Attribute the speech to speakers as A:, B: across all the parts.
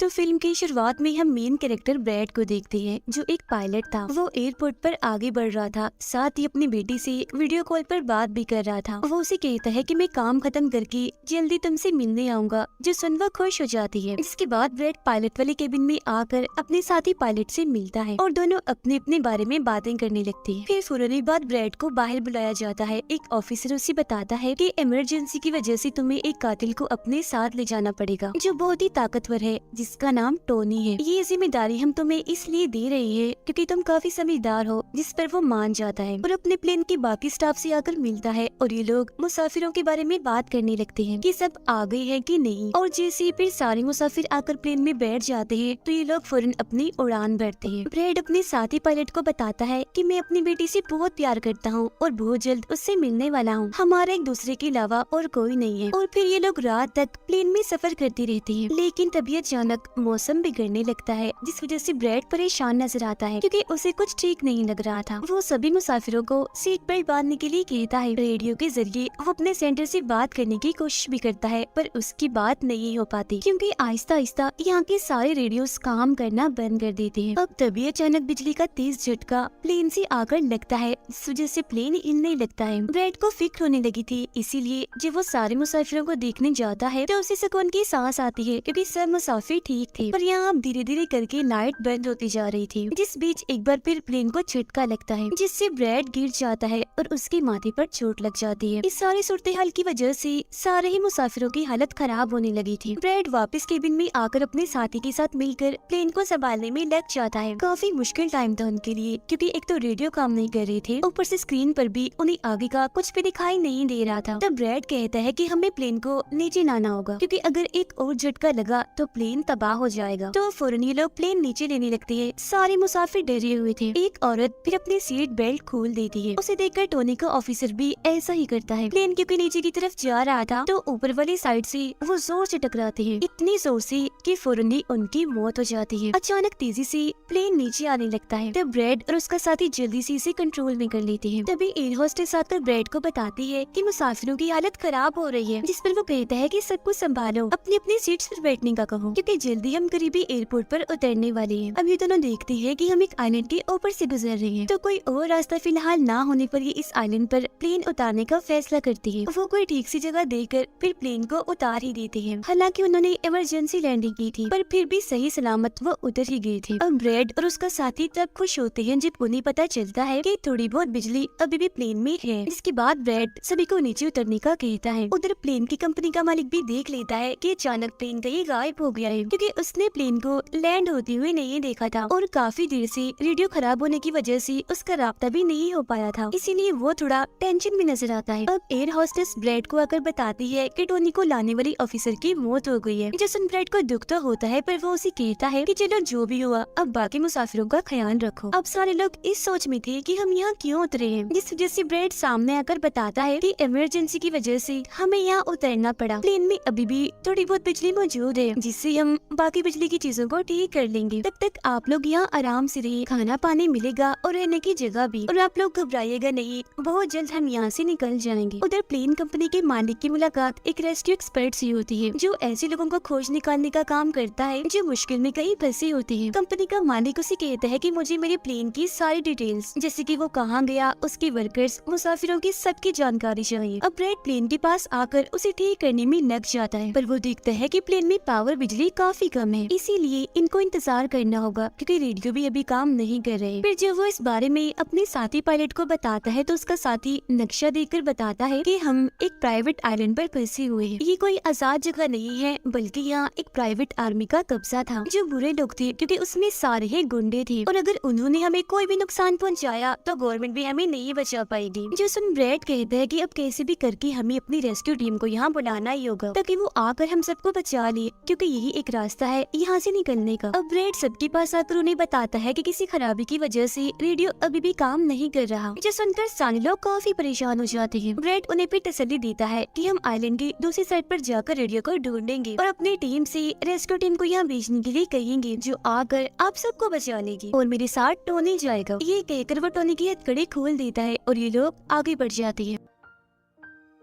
A: तो फिल्म की शुरुआत में हम मेन कैरेक्टर ब्रैड को देखते हैं, जो एक पायलट था। वो एयरपोर्ट पर आगे बढ़ रहा था, साथ ही अपनी बेटी से वीडियो कॉल पर बात भी कर रहा था। वो उसे कहता है कि मैं काम खत्म करके जल्दी तुमसे मिलने आऊंगा, जो सुन वो खुश हो जाती है। इसके बाद ब्रैड पायलट वाले केबिन में आकर अपने साथी पायलट से मिलता है और दोनों अपने अपने बारे में बातें करने लगते हैं। फिर फौरन बाद ब्रैड को बाहर बुलाया जाता है। एक ऑफिसर उसे बताता है कि इमरजेंसी की वजह से तुम्हें एक कातिल को अपने साथ ले जाना पड़ेगा, जो बहुत ही ताकतवर है, जिसका नाम टोनी है। ये जिम्मेदारी हम तुम्हें इसलिए दे रही है क्योंकि तुम काफी समझदार हो, जिस पर वो मान जाता है और अपने प्लेन के बाकी स्टाफ से आकर मिलता है। और ये लोग मुसाफिरों के बारे में बात करने लगते हैं कि सब आ गए हैं कि नहीं। और जैसे फिर सारे मुसाफिर आकर प्लेन में बैठ जाते हैं तो ये लोग फौरन अपनी उड़ान भरते हैं। ब्रैड अपने साथी पायलट को बताता है कि मैं अपनी बेटी से बहुत प्यार करता हूँ और बहुत जल्द उससे मिलने वाला हूँ। हमारा एक दूसरे के अलावा और कोई नहीं है। और फिर ये लोग रात तक प्लेन में सफर करते रहते हैं, लेकिन तभी अचानक मौसम बिगड़ने लगता है, जिस वजह से ब्रैड परेशान नजर आता है क्योंकि उसे कुछ ठीक नहीं लग रहा था। वो सभी मुसाफिरों को सीट बेल्ट बांधने के लिए कहता है। रेडियो के जरिए वो अपने सेंटर से बात करने की कोशिश भी करता है, पर उसकी बात नहीं हो पाती क्योंकि आहिस्ता आहिस्ता यहाँ के सारे रेडियोस काम करना बंद कर देते हैं। अब तभी अचानक बिजली का तेज झटका प्लेन से आकर लगता है, इस वजह से प्लेन हिलने लगता है। ब्रैड को फिक्र होने लगी थी, इसीलिए जब वो सारे मुसाफिरों को देखने जाता है तो उसे सुकून की सांस आती है क्योंकि सब मुसाफिर ठीक थे। पर यहाँ अब धीरे धीरे करके लाइट बंद होती जा रही थी। जिस बीच एक बार फिर प्लेन को झटका लगता है, जिससे ब्रैड गिर जाता है और उसके माथे पर चोट लग जाती है। इस सारी सूरत हाल की वजह से सारे ही मुसाफिरों की हालत खराब होने लगी थी। ब्रैड वापस केबिन में आकर अपने साथी के साथ मिलकर प्लेन को संभालने में लग जाता है। काफी मुश्किल टाइम था उनके लिए क्योंकि एक तो रेडियो काम नहीं कर रहे थे, ऊपर से स्क्रीन पर भी उन्हें आगे का कुछ भी दिखाई नहीं दे रहा था। तब ब्रैड कहता है कि हमें प्लेन को नीचे लाना होगा क्योंकि अगर एक और झटका लगा तो प्लेन तबाह हो जाएगा। तो फौरन ये लोग प्लेन नीचे लेने लगते हैं। सारे मुसाफिर डरे हुए थे। एक औरत फिर अपनी सीट बेल्ट खोल देती है। उसे देखकर टोनी का ऑफिसर भी ऐसा ही करता है। प्लेन क्योंकि नीचे की तरफ जा रहा था तो ऊपर वाली साइड से वो जोर से टकराते हैं, इतनी जोर से कि फौरन ही उनकी मौत हो जाती है। अचानक तेजी से प्लेन नीचे आने लगता है। तब ब्रैड और उसका साथी जल्दी से इसे कंट्रोल में कर लेते हैं। तभी एयर होस्टेस आकर ब्रैड को बताती है कि मुसाफिरों की हालत खराब हो रही है, जिस पर वो कहता है कि सबको संभालो, अपनी अपनी सीट्स पर बैठने का कहो क्योंकि जल्दी हम करीबी एयरपोर्ट पर उतरने वाले हैं। अब ये दोनों देखते हैं कि हम एक आइलैंड के ऊपर से गुजर रहे हैं, तो कोई और रास्ता फिलहाल ना होने पर ये इस आइलैंड पर प्लेन उतारने का फैसला करती है। वो कोई ठीक सी जगह देखकर फिर प्लेन को उतार ही देते हैं। हालांकि उन्होंने इमरजेंसी लैंडिंग की थी, पर फिर भी सही सलामत वो उतर ही गए थे। अब ब्रैड और उसका साथी तब खुश होते हैं जब उन्हें पता चलता है कि थोड़ी बहुत बिजली अभी भी प्लेन में है। इसके बाद ब्रैड सभी को नीचे उतरने का कहता है। उधर प्लेन की कंपनी का मालिक भी देख लेता है कि अचानक प्लेन कहीं गायब हो गया है क्योंकि उसने प्लेन को लैंड होते हुए नहीं देखा था और काफी देर से रेडियो खराब होने की वजह से उसका राब्ता भी नहीं हो पाया था, इसीलिए वो थोड़ा टेंशन में नजर आता है। अब एयर होस्टेस ब्रैड को आकर बताती है कि टोनी को लाने वाली ऑफिसर की मौत हो गई है। जो सुन ब्रैड को दुख तो होता है, पर वो उसे कहता है कि चलो जो भी हुआ अब बाकी मुसाफिरों का ख्याल रखो। अब सारे लोग इस सोच में थे कि हम यहाँ क्यों उतरे हैं, जिस वजह से ब्रैड सामने आकर बताता है कि इमरजेंसी की वजह से हमें यहाँ उतरना पड़ा। प्लेन में अभी भी थोड़ी बहुत बिजली मौजूद है, जिससे हम बाकी बिजली की चीजों को ठीक कर लेंगे। तब तक आप लोग यहाँ आराम से रहिए, खाना पानी मिलेगा और रहने की जगह भी, और आप लोग घबराइएगा नहीं, बहुत जल्द हम यहाँ से निकल जाएंगे। उधर प्लेन कंपनी के मालिक की मुलाकात एक रेस्क्यू एक्सपर्ट से होती है, जो ऐसे लोगों को खोज निकालने का काम करता है जो मुश्किल में कहीं फंसे होते हैं। कंपनी का मालिक उसे कहता है कि मुझे मेरे प्लेन की सारी डिटेल्स, जैसे कि वो कहाँ गया, उसके वर्कर्स, मुसाफिरों की सबकी जानकारी चाहिए। अब ब्रैड प्लेन के पास आकर उसे ठीक करने में लग जाता है, पर वो देखता है कि प्लेन में पावर बिजली काफी कम है, इसीलिए इनको इंतजार करना होगा क्योंकि रेडियो भी अभी काम नहीं कर रहे। फिर जब वो इस बारे में अपने साथी पायलट को बताता है तो उसका साथी नक्शा देखकर बताता है कि हम एक प्राइवेट आइलैंड पर फंसे हुए हैं। ये कोई आजाद जगह नहीं है, बल्कि यहाँ एक प्राइवेट आर्मी का कब्जा था, जो बुरे लोग थे क्योंकि उसमें सारे ही गुंडे थे और अगर उन्होंने हमें कोई भी नुकसान पहुँचाया तो गवर्नमेंट भी हमें नहीं बचा पाएगी। जो सुन ब्रैड कहता है कि अब कैसे भी करके हमें अपनी रेस्क्यू टीम को यहाँ बुलाना ही होगा ताकि वो आकर हम सबको बचा ले, क्योंकि यही एक रास्ता है यहाँ से निकलने का। अब ब्रैड सबके पास आकर उन्हें बताता है कि किसी खराबी की वजह से रेडियो अभी भी काम नहीं कर रहा। जो सुनकर सारे लोग काफी परेशान हो जाते हैं। ब्रैड उन्हें भी तसल्ली देता है कि हम आइलैंड की दूसरी साइड पर जाकर रेडियो को ढूंढेंगे और अपनी टीम से रेस्क्यू टीम को यहाँ भेजने के लिए कहेंगे, जो आकर आप सबको बचा लेगी और मेरे साथ टोनी जाएगा। ये कहकर वो टोनी की हथकड़ी खोल देता है और ये लोग आगे बढ़ जाते हैं।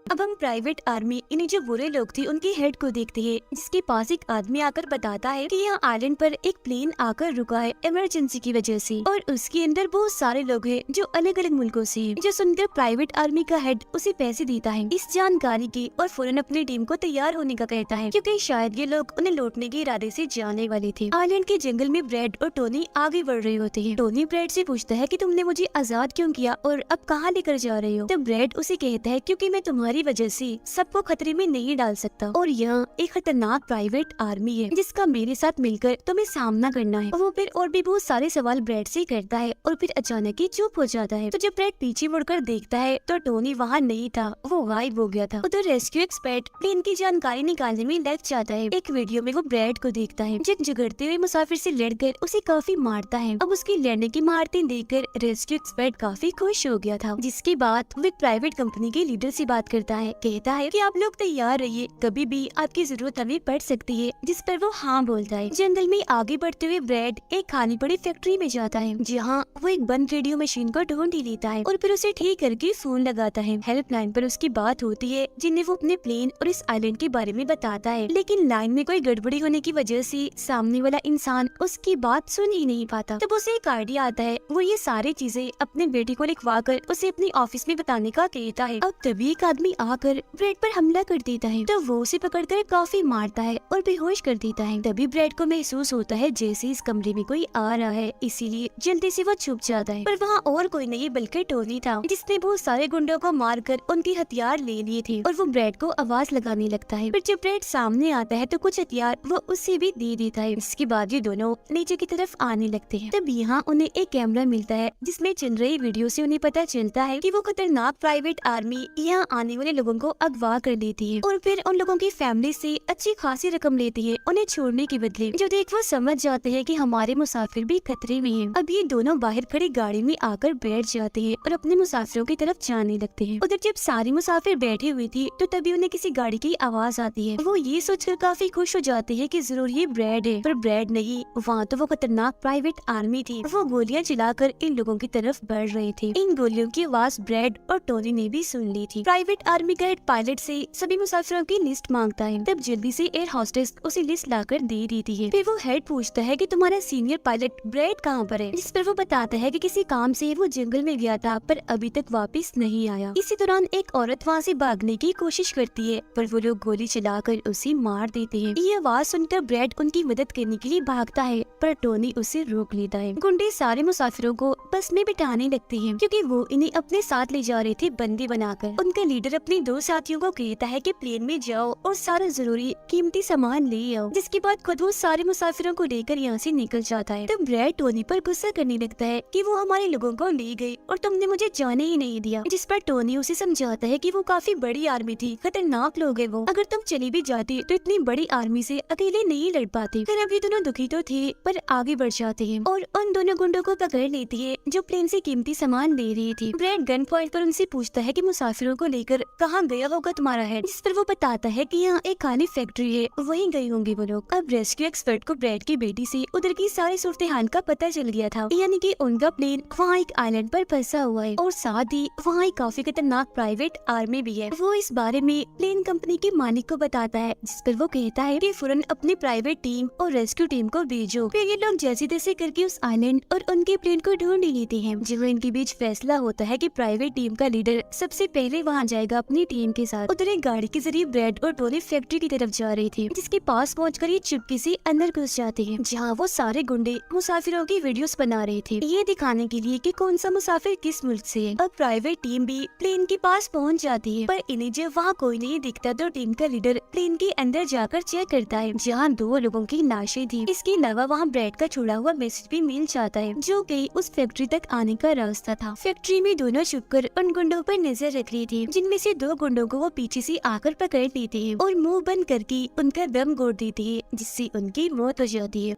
A: अब हम प्राइवेट आर्मी इन्हें जो बुरे लोग थे उनके हेड को देखते हैं, जिसके पास एक आदमी आकर बताता है कि यहाँ आइलैंड पर एक प्लेन आकर रुका है इमरजेंसी की वजह से, और उसके अंदर बहुत सारे लोग हैं जो अलग अलग मुल्कों से हैं। जो सुनकर प्राइवेट आर्मी का हेड उसे पैसे देता है इस जानकारी की, और फौरन अपनी टीम को तैयार होने का कहता है, क्योंकि शायद ये लोग उन्हें लौटने के इरादे से जाने वाले थे। आइलैंड के जंगल में ब्रेड और टोनी आगे बढ़ रहे होते हैं। टोनी ब्रेड से पूछता है कि तुमने मुझे आजाद क्यों किया और अब कहाँ लेकर जा रहे हो? तो ब्रेड उसे कहता है, क्योंकि मैं तुम्हारी वजह से सबको खतरे में नहीं डाल सकता, और यहाँ एक खतरनाक प्राइवेट आर्मी है जिसका मेरे साथ मिलकर तुम्हें सामना करना है। वो फिर और भी बहुत सारे सवाल ब्रेड से करता है, और फिर अचानक ही चुप हो जाता है। तो जब ब्रेड पीछे मुड़कर देखता है तो टोनी वहाँ नहीं था, वो गायब हो गया था। उधर रेस्क्यू एक्सपर्ट प्लेन की जानकारी निकालने में लग जाता है। एक वीडियो में वो ब्रेड को देखता है जो झगड़ते हुए मुसाफिर से लड़कर उसे काफी मारता है। अब उसकी लड़ने की महारतें देखकर रेस्क्यू एक्सपर्ट काफी खुश हो गया था। जिसके बाद वो एक प्राइवेट कंपनी के लीडर से बात करता है, कहता है कि आप लोग तैयार रहिए, कभी भी आपकी जरूरत हमें पड़ सकती है। जिस पर वो हाँ बोलता है। जंगल में आगे बढ़ते हुए ब्रेड एक खाली पड़ी फैक्ट्री में जाता है, जहाँ वो एक बंद रेडियो मशीन को ढूंढ ही लेता है और फिर उसे ठीक करके फोन लगाता है। हेल्पलाइन पर उसकी बात होती है, जिन्हें वो अपने प्लेन और इस आइलैंड के बारे में बताता है, लेकिन लाइन में कोई गड़बड़ी होने की वजह से सामने वाला इंसान उसकी बात सुन ही नहीं पाता। तब उसे एक आइडिया आता है, वो ये सारी चीजें अपने बेटे को लिखवा कर उसे अपने ऑफिस में बताने का कहता है। अब तभी एक आदमी आकर ब्रेड पर हमला कर देता है, तो वो उसे पकड़कर काफी मारता है और बेहोश कर देता है। तभी ब्रेड को महसूस होता है जैसे इस कमरे में कोई आ रहा है, इसीलिए जल्दी से वो छुप जाता है। पर वहाँ और कोई नहीं बल्कि टोनी था, जिसने बहुत सारे गुंडों को मारकर उनके हथियार ले लिए थे, और वो ब्रेड को आवाज लगाने लगता है। फिर जब ब्रेड सामने आता है तो कुछ हथियार वो उससे भी दे देता है। इसके बाद ये दोनों नीचे की तरफ आने लगते हैं। तब यहाँ उन्हें एक कैमरा मिलता है, जिसमें चल रही वीडियो से उन्हें पता चलता है कि वो खतरनाक प्राइवेट आर्मी यहाँ आने वाले लोगों को अगवा कर लेती है, और फिर उन लोगों की फैमिली से अच्छी खासी रकम लेती है उन्हें छोड़ने के बदले। जो देख वो समझ जाते हैं कि हमारे मुसाफिर भी खतरे में हैं। अब ये दोनों बाहर खड़ी गाड़ी में आकर बैठ जाते हैं और अपने मुसाफिरों की तरफ जाने लगते हैं। उधर जब सारी मुसाफिर बैठे हुए थे तो तभी उन्हें किसी गाड़ी की आवाज आती है। वो ये सोचकर काफी खुश हो जाते हैं कि जरूर ये ब्रेड है, पर ब्रेड नहीं, वहाँ तो वो खतरनाक प्राइवेट आर्मी थी। वो गोलियां चलाकर इन लोगों की तरफ बढ़ रहे थे। इन गोलियों की आवाज ब्रेड और टोनी ने भी सुन ली थी। प्राइवेट आर्मी का हेड पायलट से सभी मुसाफिरों की लिस्ट मांगता है। तब जल्दी से एयर होस्टेस उसे लिस्ट लाकर दे देती है। फिर वो हेड पूछता है कि तुम्हारा सीनियर पायलट ब्रेड कहाँ पर है? जिस पर वो बताता है कि किसी काम से वो जंगल में गया था, पर अभी तक वापस नहीं आया। इसी दौरान एक औरत वहाँ से भागने की कोशिश करती है, पर वो लोग गोली चलाकर उसे मार देते हैं। ये आवाज सुनकर ब्रेड उनकी मदद करने के लिए भागता है, पर टोनी उसे रोक लेता है। गुंडे सारे मुसाफिरों को बस में बिठाने लगते हैं, क्योंकि वो इन्हें अपने साथ ले जा रहे थे बंदी बनाकर। उनका लीडर अपने दो साथियों को कहता है कि प्लेन में जाओ और सारा जरूरी कीमती सामान ले आओ। जिसके बाद खुद वो सारे मुसाफिरों को लेकर यहाँ से निकल जाता है। तब ब्रेड टोनी पर गुस्सा करने लगता है कि वो हमारे लोगों को ले गए और तुमने मुझे जाने ही नहीं दिया। जिस पर टोनी उसे समझाता है कि वो काफी बड़ी आर्मी थी, खतरनाक लोग है वो, अगर तुम चली भी जाती तो इतनी बड़ी आर्मी से अकेले नहीं लड़ पाती। फिर अभी दोनों दुखी तो थे, पर आगे बढ़ जाते हैं और उन दोनों गुंडों को पकड़ लेती है जो प्लेन से कीमती सामान ले रही थी। ब्रेड गन पॉइंट पर उनसे पूछता है कि मुसाफिरों को लेकर कहाँ गया होगा तुम्हारा हेड? जिस पर वो बताता है कि यहाँ एक खाली फैक्ट्री है, वहीं गए होंगे वो लोग। अब रेस्क्यू एक्सपर्ट को ब्रेड की बेटी से उधर की सारी सूरत हाल का पता चल गया था, यानी कि उनका प्लेन वहाँ एक आइलैंड पर फंसा हुआ है और साथ ही वहाँ एक काफी खतरनाक प्राइवेट आर्मी भी है। वो इस बारे में प्लेन कंपनी के मालिक को बताता है, जिस पर वो कहता है कि फौरन अपनी प्राइवेट टीम और रेस्क्यू टीम को भेजो। फिर ये लोग जैसे तैसे करके उस आइलैंड और उनके प्लेन को ढूंढ ही लेते हैं। जब इनके बीच फैसला होता है कि प्राइवेट टीम का लीडर सबसे पहले वहाँ जाएगा अपनी टीम के साथ। उधर एक गाड़ी के जरिए ब्रेड और टोनी फैक्ट्री की तरफ जा रहे थे, जिसके पास पहुंचकर ये चुपके से अंदर घुस जाते हैं, जहाँ वो सारे गुंडे मुसाफिरों की वीडियोस बना रहे थे, ये दिखाने के लिए कि कौन सा मुसाफिर किस मुल्क से है। अब प्राइवेट टीम भी प्लेन के पास पहुंच जाती है, पर इन्हें जब वहाँ कोई नहीं दिखता तो टीम का लीडर प्लेन के अंदर जाकर चेक करता है, जहाँ 2 लोगों की लाशें थी। इसके अलावा वहाँ ब्रेड का छुड़ा हुआ मैसेज भी मिल जाता है, जो कि उस फैक्ट्री तक आने का रास्ता था। फैक्ट्री में दोनों छुपकर उन गुंडों पर नजर रख रही थी, जिनमें से 2 गुंडों को वो पीछे से आकर पकड़ लेते हैं और मुंह बंद करके उनका दम घोट देते हैं, जिससे उनकी मौत हो जाती है।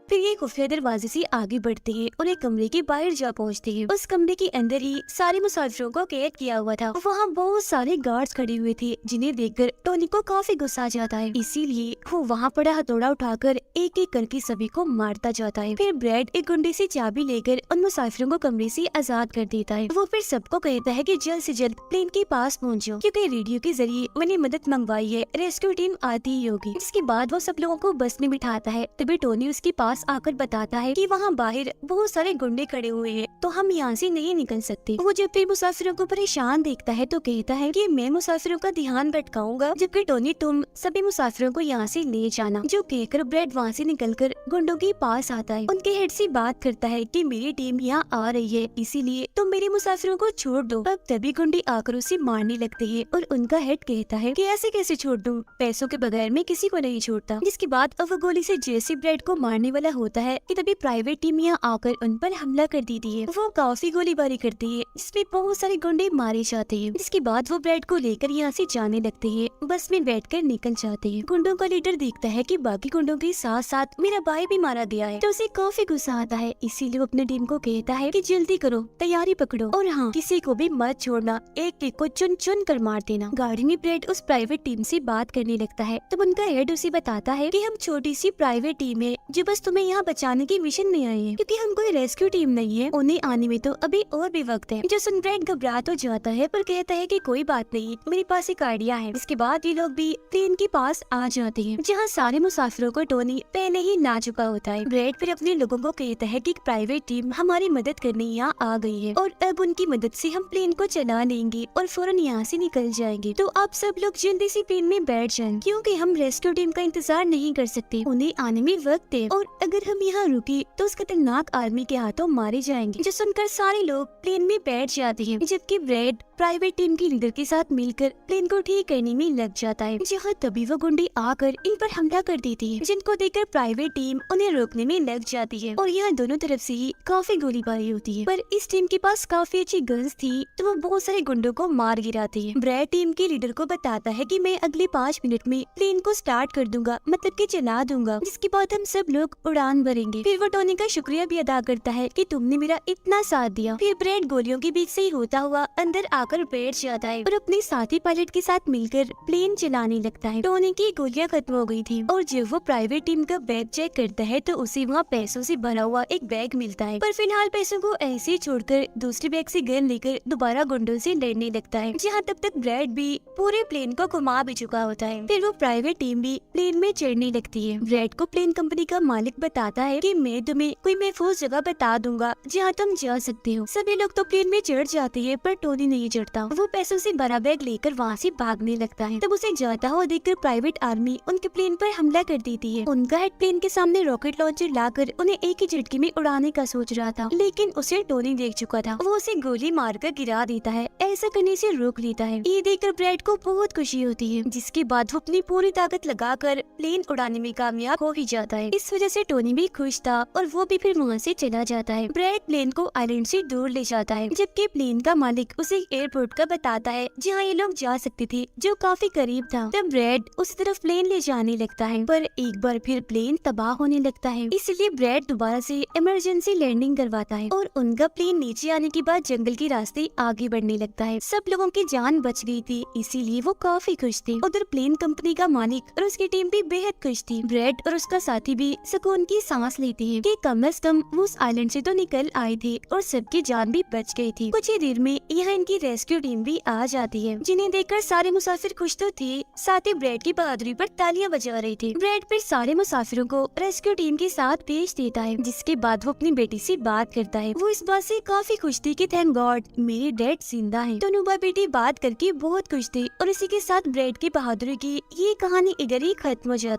A: फिर ये खुफिया दरवाजे से आगे बढ़ते हैं और एक कमरे के बाहर जा पहुंचते हैं। उस कमरे के अंदर ही सारे मुसाफिरों को कैद किया हुआ था। वहाँ बहुत सारे गार्ड्स खड़े हुए थे, जिन्हें देखकर टोनी को काफी गुस्सा आ जाता है। इसीलिए वो वहाँ पड़ा हथौड़ा उठाकर एक एक करके सभी को मारता जाता है। फिर ब्रैड एक गुंडे से चाबी लेकर उन मुसाफिरों को कमरे से आजाद कर देता है। वो फिर सबको कहता है कि जल्द से जल्द प्लेन के पास पहुंचो, क्योंकि रेडियो के जरिए मैंने मदद मंगवाई है, रेस्क्यू टीम आती ही होगी। इसके बाद वो सब लोगों को बस में बिठाता है। तभी टोनी उसके पास आकर बताता है कि वहाँ बाहर बहुत सारे गुंडे खड़े हुए हैं, तो हम यहाँ से नहीं निकल सकते। वो जब फिर मुसाफिरों को परेशान देखता है तो कहता है कि मैं मुसाफिरों का ध्यान भटकाऊंगा, जबकि टोनी तुम सभी मुसाफिरों को यहाँ से ले जाना। जो कहकर ब्रैड वहाँ से निकलकर गुंडों के पास आता है। उनके हेड से बात करता है कि मेरी टीम यहाँ आ रही है, इसीलिए तुम मेरे मुसाफिरों को छोड़ दो। अब तभी गुंडे आकर उसे मारने लगते हैं और उनका हेड कहता है कि ऐसे कैसे छोड़ दूं, पैसों के बगैर मैं किसी को नहीं छोड़ता। जिसके बाद अब वो गोली से जैसे ब्रैड को मारने वाला होता है कि तभी प्राइवेट टीम यहाँ आकर उन पर हमला कर देती है। वो काफी गोलीबारी करती है, इसमें बहुत सारे गुंडे मारे जाते हैं। जिसके बाद वो ब्रैड को लेकर यहाँ से जाने लगते हैं, बस में बैठकर निकल जाते हैं। गुंडों का लीडर देखता है कि बाकी गुंडों के साथ साथ मेरा भाई भी मारा गया है, तो उसे काफी गुस्सा आता है। इसीलिए वो अपनी टीम को कहता है कि जल्दी करो, तैयारी पकड़ो और हाँ, किसी को भी मत छोड़ना, एक एक को चुन चुन कर मार देना। गाड़ी में ब्रैड उस प्राइवेट टीम से बात करने लगता है, तब उनका हेड उसे बताता है कि हम छोटी सी प्राइवेट टीम है जो बस तुम्हें यहाँ बचाने की मिशन में आए हैं, क्योंकि हम कोई रेस्क्यू टीम नहीं है। उन्हें आने में तो अभी और भी वक्त है। जो सुन ब्रैड घबरा तो जाता है, पर कहता है कि कोई बात नहीं, मेरे पास एक आइडिया है। इसके बाद ये लोग भी प्लेन के पास आ जाते हैं, जहाँ सारे मुसाफिरों को टोनी पहले ही ला चुका होता है। ब्रैड फिर अपने लोगों को कहता है कि प्राइवेट टीम हमारी मदद करने यहाँ आ गई है और अब उनकी मदद से हम प्लेन को चला लेंगे और फौरन यहाँ से निकल जाएंगे। तो आप सब लोग जल्दी से प्लेन में बैठ जाएं, क्योंकि हम रेस्क्यू टीम का इंतजार नहीं कर सकते, उन्हें आने में वक्त है और अगर हम यहाँ रुके तो उस खतरनाक आर्मी के हाथों मारे जाएंगे। जो सुनकर सारे लोग प्लेन में बैठ जाते हैं, जबकि ब्रैड प्राइवेट टीम के लीडर के साथ मिलकर प्लेन को ठीक करने में लग जाता है। जहाँ तभी वो गुंडे आकर इन पर हमला कर देती है, जिनको देखकर प्राइवेट टीम उन्हें रोकने में लग जाती है और यहाँ दोनों तरफ से ही काफी गोलीबारी होती है। पर इस टीम के पास काफी अच्छी गन्स थी, तो वो बहुत सारे गुंडों को मार गिराती है। ब्रैड टीम के लीडर को बताता है कि मैं अगले 5 मिनट में प्लेन को स्टार्ट कर दूंगा, मतलब कि चला दूंगा, जिसके बाद हम सब लोग उड़ान भरेंगे। फिर वो टोनी का शुक्रिया भी अदा करता है कि तुमने मेरा इतना साथ दिया। फिर ब्रैड गोलियों के बीच से ही होता हुआ अंदर आकर बैठ जाता है और अपने साथी पायलट के साथ मिलकर प्लेन चलाने लगता है। टोनी की गोलियां खत्म हो गई थी और जब वो प्राइवेट टीम का बैग चेक करता है तो उसे वहाँ पैसों से भरा हुआ एक बैग मिलता है। पर फिलहाल पैसों को ऐसे ही छोड़कर दूसरे बैग से गन लेकर दोबारा गुंडों से लड़ने लगता है, जहाँ तब तक ब्रैड भी पूरे प्लेन को घुमा भी चुका होता है। फिर वो प्राइवेट टीम भी प्लेन में चढ़ने लगती है। ब्रैड को प्लेन कंपनी का मालिक बताता है कि मैं तुम्हें कोई महफूज जगह बता दूंगा जहाँ तुम जा सकते हो। सभी लोग तो प्लेन में चढ़ जाते हैं, पर टोनी नहीं चढ़ता। वो पैसों से भरा बैग लेकर वहाँ से भागने लगता है। तब उसे जाता हुआ देखकर प्राइवेट आर्मी उनके प्लेन पर हमला कर देती है। उनका हेड प्लेन के सामने रॉकेट लॉन्चर लाकर उन्हें एक ही झटके में उड़ाने का सोच रहा था, लेकिन उसे टोनी देख चुका था। वो उसे गोली मारकर गिरा देता है, ऐसा करने से रोक लेता है। ये देखकर ब्रैड को बहुत खुशी होती है, जिसके बाद वो अपनी पूरी ताकत लगाकर प्लेन उड़ाने में कामयाब हो ही जाता है। इस वजह से टोनी भी खुश था और वो भी फिर वहाँ से चला जाता है। ब्रैड प्लेन को आइलैंड से दूर ले जाता है, जबकि प्लेन का मालिक उसे एयरपोर्ट का बताता है जहाँ ये लोग जा सकते थे, जो काफी करीब था। तब ब्रैड उस तरफ प्लेन ले जाने लगता है, पर एक बार फिर प्लेन तबाह होने लगता है। इसलिए ब्रैड दोबारा से इमरजेंसी लैंडिंग करवाता है और उनका प्लेन नीचे आने के बाद जंगल के रास्ते आगे बढ़ने लगता है। सब लोगों की जान बच गई थी, इसीलिए वो काफी खुश थे। उधर प्लेन कंपनी का मालिक और उसकी टीम भी बेहद खुश थी। ब्रैड और उसका साथी भी सुकून की सांस लेते हैं कि कम से कम वो उस आइलैंड से तो निकल आए थे और सबकी जान भी बच गई थी। कुछ ही देर में यहाँ इनकी रेस्क्यू टीम भी आ जाती है, जिन्हें देखकर सारे मुसाफिर खुश तो थे, साथ ही ब्रैड की बहादुरी पर तालियां बजा रहे थे। ब्रैड फिर सारे मुसाफिरों को रेस्क्यू टीम के साथ भेज देता है, जिसके बाद वो अपनी बेटी से बात करता है। वो इस बात से काफी खुश थी कि थैंक गॉड मेरे डैड जिंदा हैं। दोनों भाई बेटी बात करके बहुत खुश थे और इसी के साथ ब्रैड की बहादुरी की ये कहानी इधर ही खत्म हो जाती।